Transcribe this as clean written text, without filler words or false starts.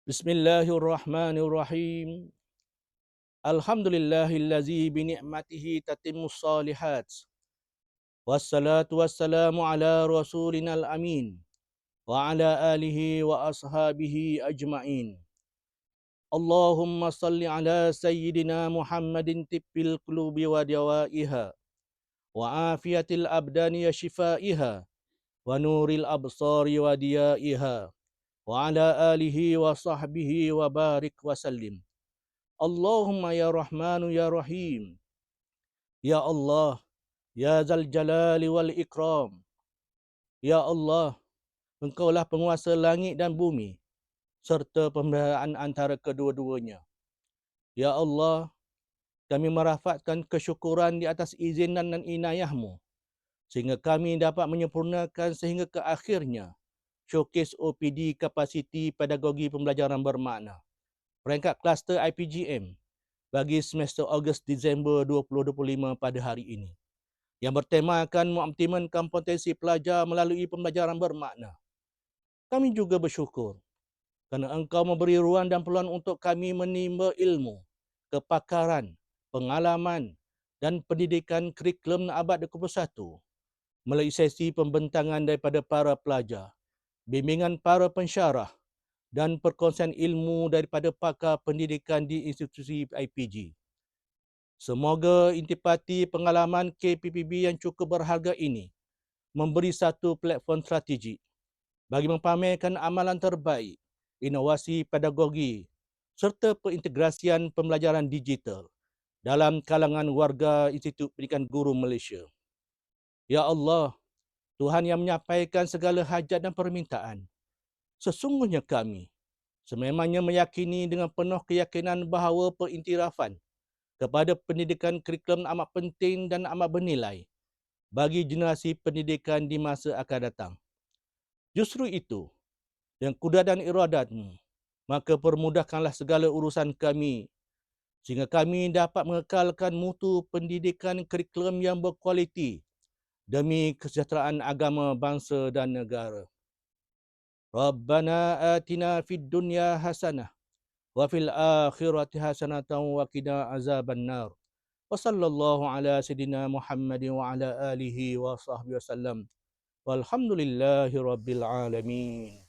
Bismillahirrahmanirrahim. Alhamdulillahillazi bi ni'matihi tatimmus shalihat. Wassalatu wassalamu ala rasulinal amin wa ala alihi wa ashabihi ajma'in. Allahumma salli ala sayyidina Muhammadin tibbil qulubi wa dawaiha wa afiyatil abdani wa shifaiha wa nuril absari wa diyaiha wa ala alihi wa sahbihi wa barik wa sallim. Allahumma ya Rahmanu ya Rahim. Ya Allah, ya Zal Jalali wal Ikram. Ya Allah, Engkaulah penguasa langit dan bumi serta pemeliharaan antara kedua-duanya. Ya Allah, kami merafakkan kesyukuran di atas izinan dan inayah-Mu sehingga kami dapat menyempurnakan sehingga ke akhirnya showcase OPD kapasiti pedagogi pembelajaran bermakna peringkat kluster IPGM bagi semester Ogos-Disember 2025 pada hari ini, yang bertemakan mengoptimalkan kompetensi pelajar melalui pembelajaran bermakna. Kami juga bersyukur kerana Engkau memberi ruang dan peluang untuk kami menimba ilmu, kepakaran, pengalaman dan pendidikan kurikulum abad 21 melalui sesi pembentangan daripada para pelajar, bimbingan para pensyarah dan perkongsian ilmu daripada pakar pendidikan di institusi IPG. Semoga intipati pengalaman KPPB yang cukup berharga ini memberi satu platform strategik bagi mempamerkan amalan terbaik, inovasi pedagogi serta perintegrasian pembelajaran digital dalam kalangan warga Institut Pendidikan Guru Malaysia. Ya Allah, Tuhan yang menyampaikan segala hajat dan permintaan, sesungguhnya kami sememangnya meyakini dengan penuh keyakinan bahawa perintirafan kepada pendidikan kurikulum amat penting dan amat bernilai bagi generasi pendidikan di masa akan datang. Justru itu, dengan kudrat dan iradat-Mu, maka permudahkanlah segala urusan kami sehingga kami dapat mengekalkan mutu pendidikan kurikulum yang berkualiti demi kesejahteraan agama, bangsa dan negara. Rabbana atina fid dunya hasanah wa fil akhirati hasanatan wa qina azabannar. Wa sallallahu ala sayyidina Muhammadin wa ala alihi wa sahbihi wasallam. Walhamdulillahi rabbil alamin.